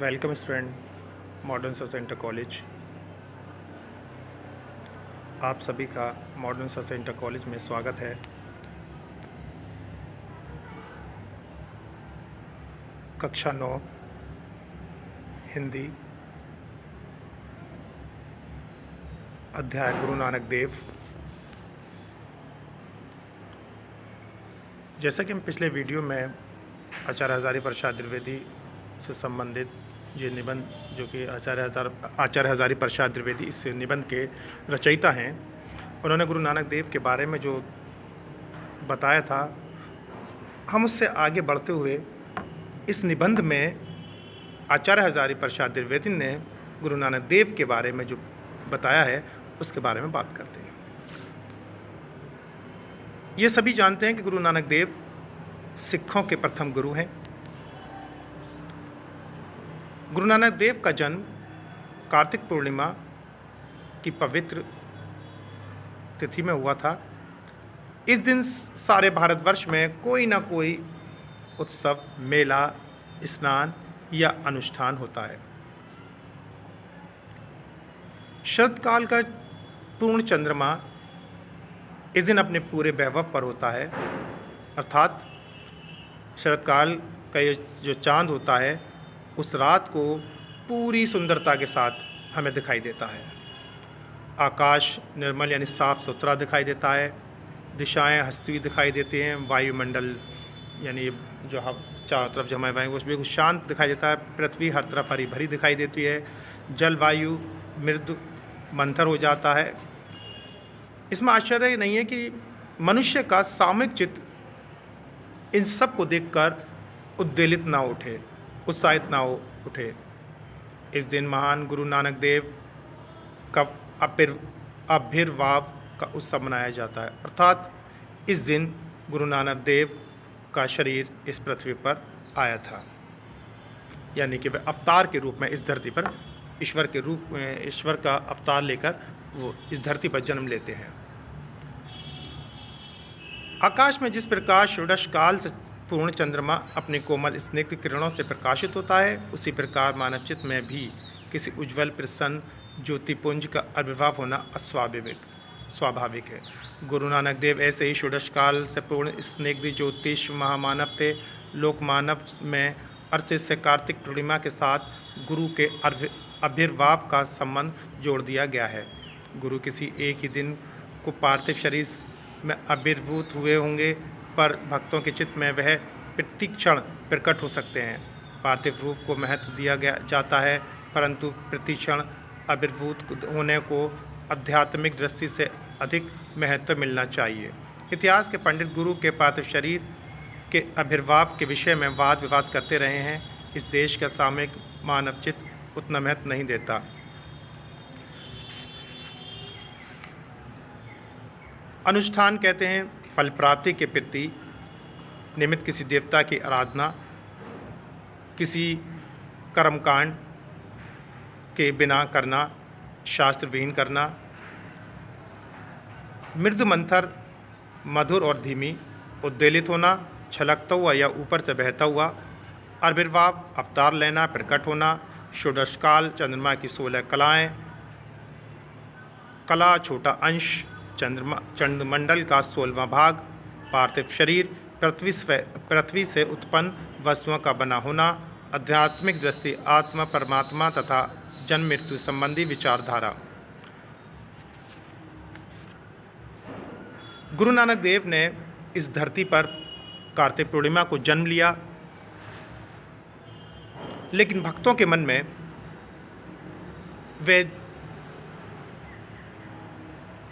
Welcome student modern science centre college. आप सभी का मॉडर्न साइंस सेंटर कॉलेज में स्वागत है। कक्षा 9 हिंदी, अध्याय गुरु नानक देव। जैसा कि हम पिछले वीडियो में आचार्य हजारी प्रसाद द्विवेदी से संबंधित ये निबंध, जो कि आचार्य हजारी प्रसाद द्विवेदी इस निबंध के रचयिता हैं, उन्होंने गुरु नानक देव के बारे में जो बताया था, हम उससे आगे बढ़ते हुए इस निबंध में आचार्य हजारी प्रसाद द्विवेदी ने गुरु नानक देव के बारे में जो बताया है उसके बारे में बात करते हैं। ये सभी जानते हैं कि गुरु नानक देव सिखों के प्रथम गुरु हैं। गुरु नानक देव का जन्म कार्तिक पूर्णिमा की पवित्र तिथि में हुआ था। इस दिन सारे भारतवर्ष में कोई ना कोई उत्सव, मेला, स्नान या अनुष्ठान होता है। शरदकाल का पूर्ण चंद्रमा इस दिन अपने पूरे वैभव पर होता है, अर्थात शरदकाल का ये जो चांद होता है उस रात को पूरी सुंदरता के साथ हमें दिखाई देता है। आकाश निर्मल यानी साफ़ सुथरा दिखाई देता है, दिशाएं हंसती हुई दिखाई देती हैं, वायुमंडल यानी जो हम चारों तरफ जमाए हुए हैं उसमें कुछ शांत दिखाई देता है, पृथ्वी हर तरफ हरी भरी दिखाई देती है, जलवायु मृदु मंथर हो जाता है। इसमें आश्चर्य नहीं है कि मनुष्य का सामूहिक चित्त इन सब को देखकर उद्वेलित ना उठे, उत्साहित ना उठे। इस दिन महान गुरु नानक देव का आविर्भाव का उत्सव मनाया जाता है, अर्थात इस दिन गुरु नानक देव का शरीर इस पृथ्वी पर आया था, यानी कि वह अवतार के रूप में इस धरती पर ईश्वर के रूप में, ईश्वर का अवतार लेकर वो इस धरती पर जन्म लेते हैं। आकाश में जिस प्रकार षोडश काल से पूर्ण चंद्रमा अपने कोमल स्निग्ध किरणों से प्रकाशित होता है, उसी प्रकार मानवचित्त में भी किसी उज्ज्वल प्रसन्न ज्योतिपुंज का आविर्भाव होना स्वाभाविक है। गुरु नानक देव ऐसे ही षोडश काल से पूर्ण स्निग्ध ज्योतिष महामानव थे। लोकमानव में अरसे से कार्तिक पूर्णिमा के साथ गुरु के आविर्भाव का संबंध जोड़ दिया गया है। गुरु किसी एक ही दिन को पार्थिव शरीर में आविर्भूत हुए होंगे, पर भक्तों के चित्त में वह प्रतिक्षण प्रकट हो सकते हैं। पार्थिव रूप को महत्व दिया जाता है, परंतु प्रतिक्षण आविर्भूत होने को आध्यात्मिक दृष्टि से अधिक महत्व मिलना चाहिए। इतिहास के पंडित गुरु के पार्थिव शरीर के आविर्भाव के विषय में वाद विवाद करते रहे हैं। इस देश का सामूहिक मानव चित्त उतना महत्व नहीं देता। अनुष्ठान कहते हैं फल प्राप्ति के प्रति निमित्त किसी देवता की आराधना, किसी कर्मकांड के बिना करना, शास्त्र विहीन करना, मृदु मंथर, मधुर और धीमी, उद्वेलित होना, छलकता हुआ या ऊपर से बहता हुआ, आविर्भाव, अवतार लेना, प्रकट होना, षोडशकाल, चंद्रमा की 16 कलाएँ, कला छोटा अंश, चंद्रमंडल का 16वां भाग, पार्थिव शरीर, पृथ्वी से उत्पन्न वस्तुओं का बना होना, आध्यात्मिक दृष्टि, आत्मा, परमात्मा तथा जन्म मृत्यु संबंधी विचारधारा। गुरु नानक देव ने इस धरती पर कार्तिक पूर्णिमा को जन्म लिया, लेकिन भक्तों के मन में वे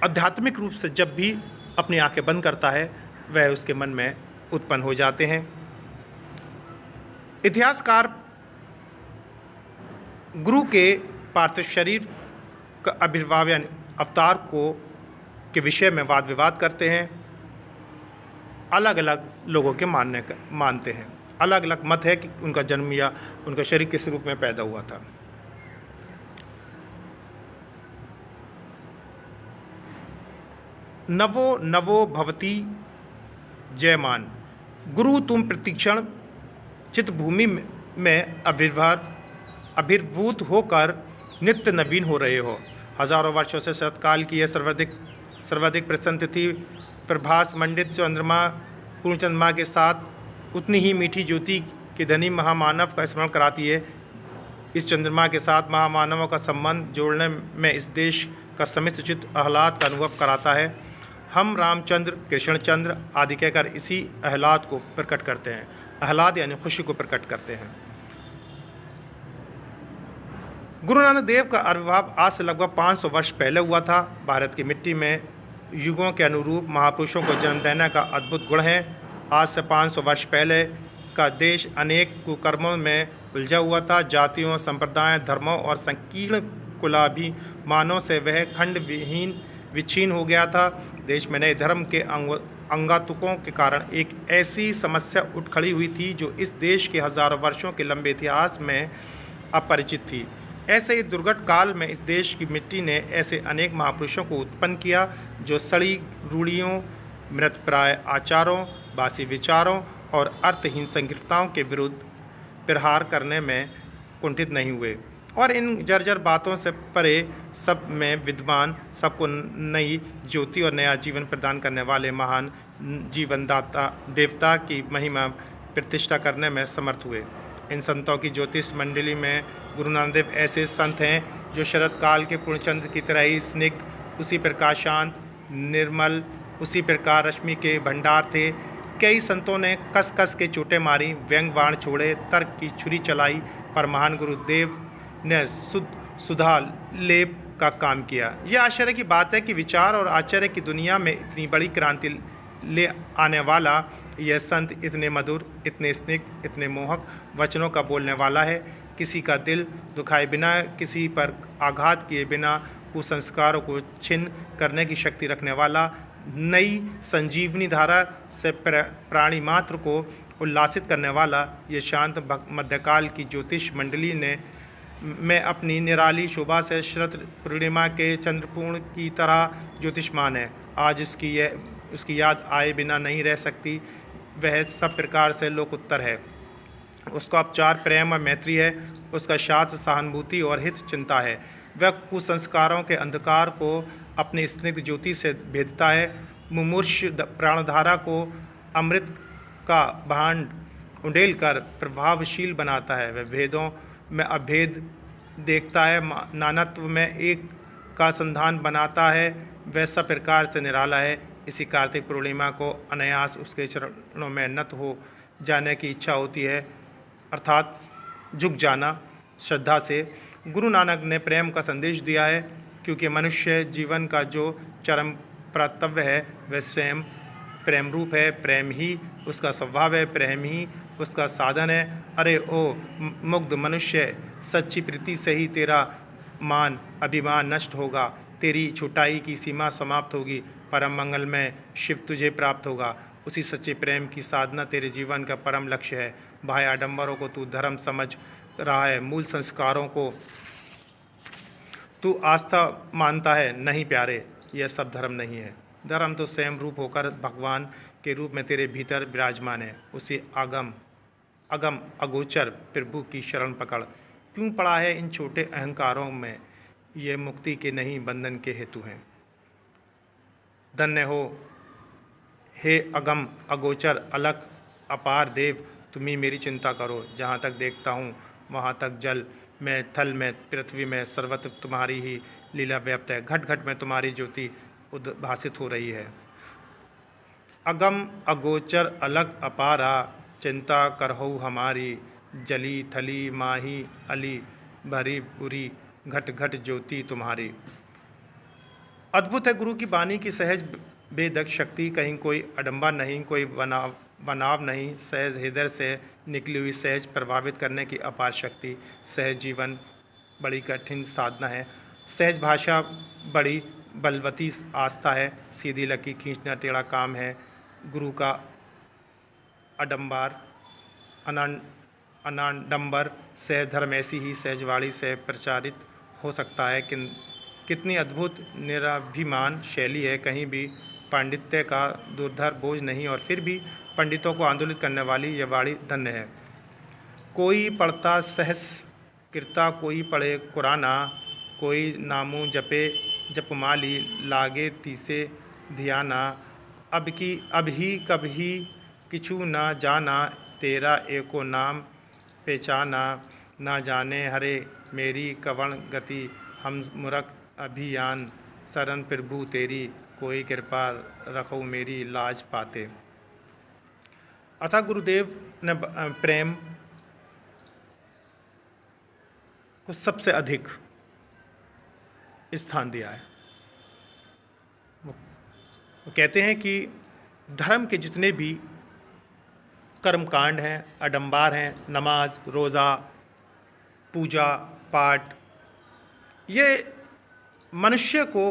आध्यात्मिक रूप से जब भी अपनी आंखें बंद करता है वह उसके मन में उत्पन्न हो जाते हैं। इतिहासकार गुरु के पार्थिव शरीर का आविर्भाव यानी अवतार को के विषय में वाद विवाद करते हैं। अलग अलग लोगों के मानते हैं, अलग अलग मत है कि उनका जन्म या उनका शरीर किस रूप में पैदा हुआ था। नवो नवो भवती जयमान, गुरु तुम प्रतिक्षण चित्त भूमि में आविर्भाव अभिभूत होकर नित्य नवीन हो रहे हो। हजारों वर्षों से शरतकाल की यह सर्वाधिक प्रसन्न तिथि प्रभास मंडित चंद्रमा पूर्ण चंद्रमा के साथ उतनी ही मीठी ज्योति के धनी महामानव का स्मरण कराती है। इस चंद्रमा के साथ महामानवों का संबंध जोड़ने में इस देश का समिष्ट चित्त आह्लाद का अनुभव कराता है। हम रामचंद्र, कृष्णचंद्र आदि कहकर इसी आह्लाद को प्रकट करते हैं। आह्लाद यानी खुशी को प्रकट करते हैं। गुरु नानक देव का आविर्भाव आज से लगभग 500 वर्ष पहले हुआ था। भारत की मिट्टी में युगों के अनुरूप महापुरुषों को जन्म देने का अद्भुत गुण है। आज से 500 वर्ष पहले का देश अनेक कुकर्मों में उलझा हुआ था। जातियों, संप्रदायों, धर्मों और संकीर्ण कुलाभिमानों से वह खंड विहीन विच्छिन्न हो गया था। देश में नए धर्म के अंगातुकों के कारण एक ऐसी समस्या उठ खड़ी हुई थी जो इस देश के हजारों वर्षों के लंबे इतिहास में अपरिचित थी। ऐसे ही दुर्घट काल में इस देश की मिट्टी ने ऐसे अनेक महापुरुषों को उत्पन्न किया जो सड़ी रूढ़ियों, मृतप्राय आचारों, बासी विचारों और अर्थहीन संकीर्णताओं के विरुद्ध प्रहार करने में कुंठित नहीं हुए और इन जर्जर बातों से परे सब में विद्वान, सबको नई ज्योति और नया जीवन प्रदान करने वाले महान जीवनदाता देवता की महिमा प्रतिष्ठा करने में समर्थ हुए। इन संतों की ज्योतिष मंडली में गुरु नानक देव ऐसे संत हैं जो शरद काल के पूर्णचंद्र की तरह ही स्निग्ध, उसी प्रकार शांत, निर्मल, उसी प्रकार रश्मि के भंडार थे। कई संतों ने कस कस के चोटें मारी, व्यंग बाण छोड़े, तर्क की छुरी चलाई, पर महान गुरुदेव ने सुधा लेप का काम किया। यह आश्चर्य की बात है कि विचार और आश्चर्य की दुनिया में इतनी बड़ी क्रांति ले आने वाला यह संत इतने मधुर, इतने स्निग्ध, इतने मोहक वचनों का बोलने वाला है। किसी का दिल दुखाए बिना, किसी पर आघात किए बिना कुसंस्कारों को छिन्न करने की शक्ति रखने वाला, नई संजीवनी धारा से प्राणी मात्र को उल्लासित करने वाला, ये शांत मध्यकाल की ज्योतिष मंडली ने में अपनी निराली शोभा से शरद पूर्णिमा के चंद्रपूर्ण की तरह ज्योतिषमान है। आज उसकी याद आए बिना नहीं रह सकती। वह सब प्रकार से लोकोत्तर है। उसका उपचार प्रेम और मैत्री है। उसका शास्त्र सहानुभूति और हित चिंता है। वह कुसंस्कारों के अंधकार को अपनी स्निग्ध ज्योति से भेदता है। मुमूर्ष प्राणधारा को अमृत का भांड उंडेल कर प्रभावशील बनाता है। वह भेदों में अभेद देखता है, नानत्व में एक का संधान बनाता है। वह सब प्रकार से निराला है। इसी कार्तिक पूर्णिमा को अनायास उसके चरणों में नत हो जाने की इच्छा होती है, अर्थात झुक जाना श्रद्धा से। गुरु नानक ने प्रेम का संदेश दिया है, क्योंकि मनुष्य जीवन का जो चरम कर्तव्य है वह स्वयं प्रेम रूप है। प्रेम ही उसका स्वभाव है, प्रेम ही उसका साधन है। अरे ओ मुग्ध मनुष्य, सच्ची प्रीति से ही तेरा मान अभिमान नष्ट होगा, तेरी छुटाई की सीमा समाप्त होगी, परम मंगल में शिव तुझे प्राप्त होगा। उसी सच्चे प्रेम की साधना तेरे जीवन का परम लक्ष्य है। बाह्य आडंबरों को तू धर्म समझ रहा है, मूल संस्कारों को तू आस्था मानता है। नहीं प्यारे, यह सब धर्म नहीं है। धर्म तो स्वयं रूप होकर भगवान के रूप में तेरे भीतर विराजमान है। उसे अगम अगोचर प्रभु की शरण पकड़। क्यों पड़ा है इन छोटे अहंकारों में? ये मुक्ति के नहीं बंधन के हेतु हैं। धन्य हो हे अगम अगोचर अलख अपार देव, तुम्ही मेरी चिंता करो। जहाँ तक देखता हूँ वहाँ तक जल में, थल में, पृथ्वी में सर्वत्र तुम्हारी ही लीला व्याप्त है। घट घट में तुम्हारी ज्योति उद्भासित हो रही है। अगम अगोचर अलग अपारा, चिंता करहु हमारी। जली थली माही अली, भरी बुरी घट घट ज्योति तुम्हारी। अद्भुत है गुरु की वाणी की सहज बेदक शक्ति। कहीं कोई अडंबा नहीं, कोई बनाव नहीं। सहज हृदय से निकली हुई सहज प्रभावित करने की अपार शक्ति। सहज जीवन बड़ी कठिन साधना है। सहज भाषा बड़ी बलवती आस्था है। सीधी लकी खींचना टेढ़ा काम है। गुरु का अडंबर अनाडंबर सहज धर्म ऐसी ही सहजवाड़ी से प्रचारित हो सकता है। कितनी अद्भुत निराभिमान शैली है। कहीं भी पांडित्य का दुर्धर बोझ नहीं और फिर भी पंडितों को आंदोलित करने वाली यह वाणी धन्य है। कोई पढ़ता सहस किरता कोई पढ़े कुराना, कोई नामू जपे जपमाली, लागे तीसे धियाना। अब ही कभी किछु ना जाना, तेरा एको नाम पहचाना। ना जाने हरे मेरी कवण गति, हम मूरख अभियान। शरण प्रभु तेरी, कोई कृपा रखो मेरी लाज पाते। अतः गुरुदेव ने प्रेम को सबसे अधिक स्थान दिया है। वो कहते हैं कि धर्म के जितने भी कर्मकांड हैं, आडंबर हैं, नमाज, रोज़ा, पूजा पाठ, ये मनुष्य को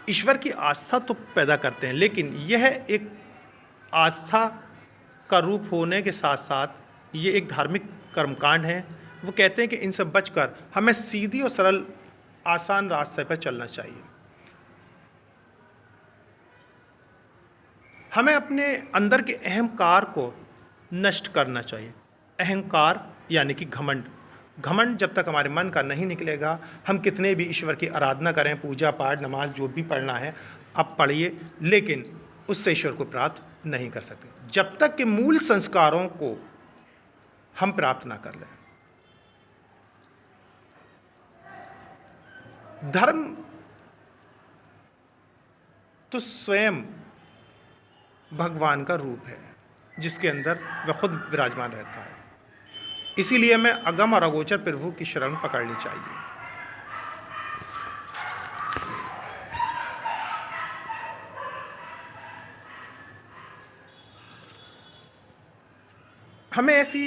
ईश्वर की आस्था तो पैदा करते हैं, लेकिन यह एक आस्था का रूप होने के साथ साथ ये एक धार्मिक कर्मकांड है। वो कहते हैं कि इनसे बचकर हमें सीधी और सरल आसान रास्ते पर चलना चाहिए। हमें अपने अंदर के अहंकार को नष्ट करना चाहिए। अहंकार यानी कि घमंड। घमंड जब तक हमारे मन का नहीं निकलेगा, हम कितने भी ईश्वर की आराधना करें, पूजा पाठ नमाज जो भी पढ़ना है आप पढ़िए, लेकिन उससे ईश्वर को प्राप्त नहीं कर सकते जब तक कि मूल संस्कारों को हम प्राप्त ना कर लें। धर्म तो स्वयं भगवान का रूप है जिसके अंदर वह खुद विराजमान रहता है। इसीलिए हमें अगम और अगोचर प्रभु की शरण पकड़नी चाहिए। हमें ऐसी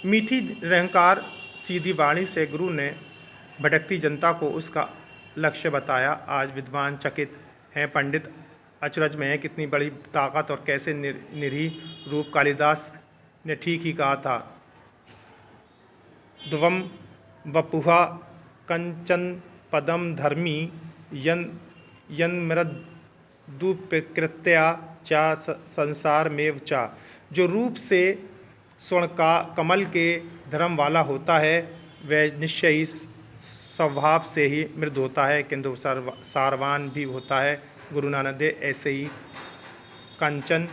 मीठी निरंकार सीधी वाणी से गुरु ने भटकती जनता को उसका लक्ष्य बताया। आज विद्वान चकित हैं, पंडित अचरज में है, कितनी बड़ी ताकत और कैसे निरीह रूप। कालिदास ने ठीक ही कहा था, ध्रुवम वपुहा कंचन पदम धर्मी, यन्मृदुपकृत्या चा संसार में चा। जो रूप से स्वर्ण का कमल के धर्म वाला होता है वह निश्चय ही स्वभाव से ही मृद होता है, किंतु सारवान भी होता है। गुरु नानक देव ऐसे ही कंचन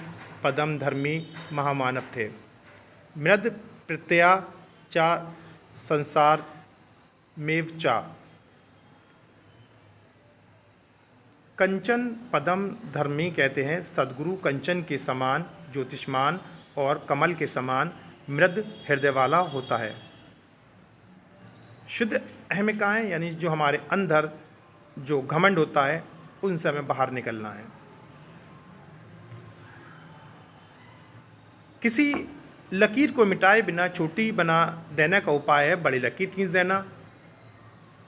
पदम धर्मी महामानव थे। मृद प्रत्यया चा संसार में चा। कंचन पदम धर्मी कहते हैं सदगुरु कंचन के समान ज्योतिष्मान और कमल के समान मृद हृदय वाला होता है। शुद्ध अहमिकाएँ यानी जो हमारे अंदर जो घमंड होता है उनसे हमें बाहर निकलना है। किसी लकीर को मिटाए बिना छोटी बना देने का उपाय है बड़ी लकीर खींच देना।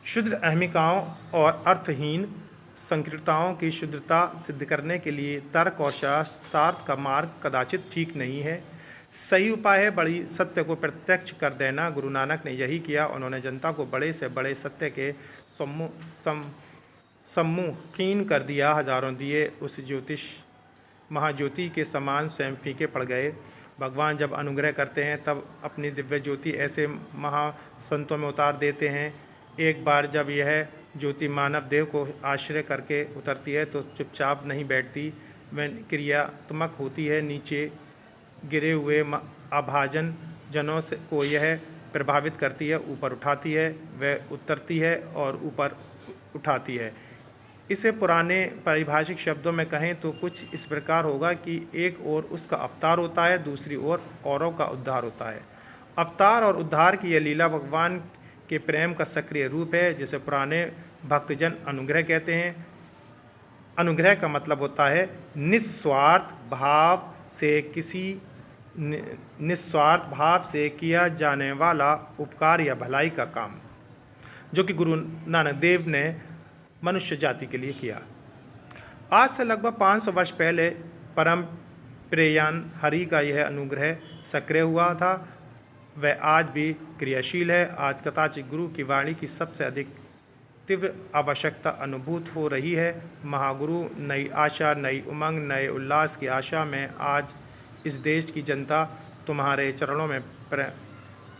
शुद्ध अहमिकाओं और अर्थहीन संकीर्णताओं की शुद्धता सिद्ध करने के लिए तर्क और शास्त्रार्थ का मार्ग कदाचित ठीक नहीं है। सही उपाय है बड़ी सत्य को प्रत्यक्ष कर देना। गुरु नानक ने यही किया। उन्होंने जनता को बड़े से बड़े सत्य के सम्मुखीन कर दिया। हजारों दिए उस ज्योतिष महाज्योति के समान स्वयं फीके पड़ गए। भगवान जब अनुग्रह करते हैं तब अपनी दिव्य ज्योति ऐसे महासंतों में उतार देते हैं। एक बार जब यह ज्योति मानव देव को आश्रय करके उतरती है तो चुपचाप नहीं बैठती, वह क्रियात्मक होती है। नीचे गिरे हुए अभाजन जनों से को यह प्रभावित करती है, ऊपर उठाती है, वह उतरती है और ऊपर उठाती है। इसे पुराने पारिभाषिक शब्दों में कहें तो कुछ इस प्रकार होगा कि एक ओर उसका अवतार होता है, दूसरी ओर औरों का उद्धार होता है। अवतार और उद्धार की यह लीला भगवान के प्रेम का सक्रिय रूप है, जिसे पुराने भक्तजन अनुग्रह कहते हैं। अनुग्रह का मतलब होता है निस्वार्थ भाव से किया जाने वाला उपकार या भलाई का काम, जो कि गुरु नानक देव ने मनुष्य जाति के लिए किया। आज से लगभग 500 वर्ष पहले परम प्रेयान हरि का यह अनुग्रह सक्रिय हुआ था, वह आज भी क्रियाशील है। आज कदाचित गुरु की वाणी की सबसे अधिक तीव्र आवश्यकता अनुभूत हो रही है। महागुरु नई आशा, नई उमंग, नए उल्लास की आशा में आज इस देश की जनता तुम्हारे चरणों में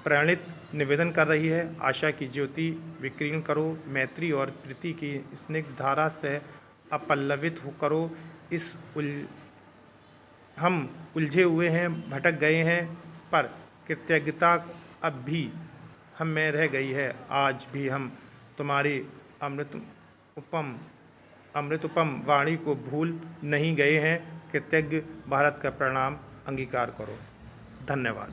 प्रणित निवेदन कर रही है। आशा की ज्योति विकीर्ण करो, मैत्री और प्रीति की स्निग्ध धारा से अपल्लवित हो करो। हम उलझे हुए हैं, भटक गए हैं, पर कृतज्ञता अब भी हम में रह गई है। आज भी हम तुम्हारी अमृतोपम वाणी को भूल नहीं गए हैं। कृतज्ञ भारत का प्रणाम अंगीकार करो। धन्यवाद।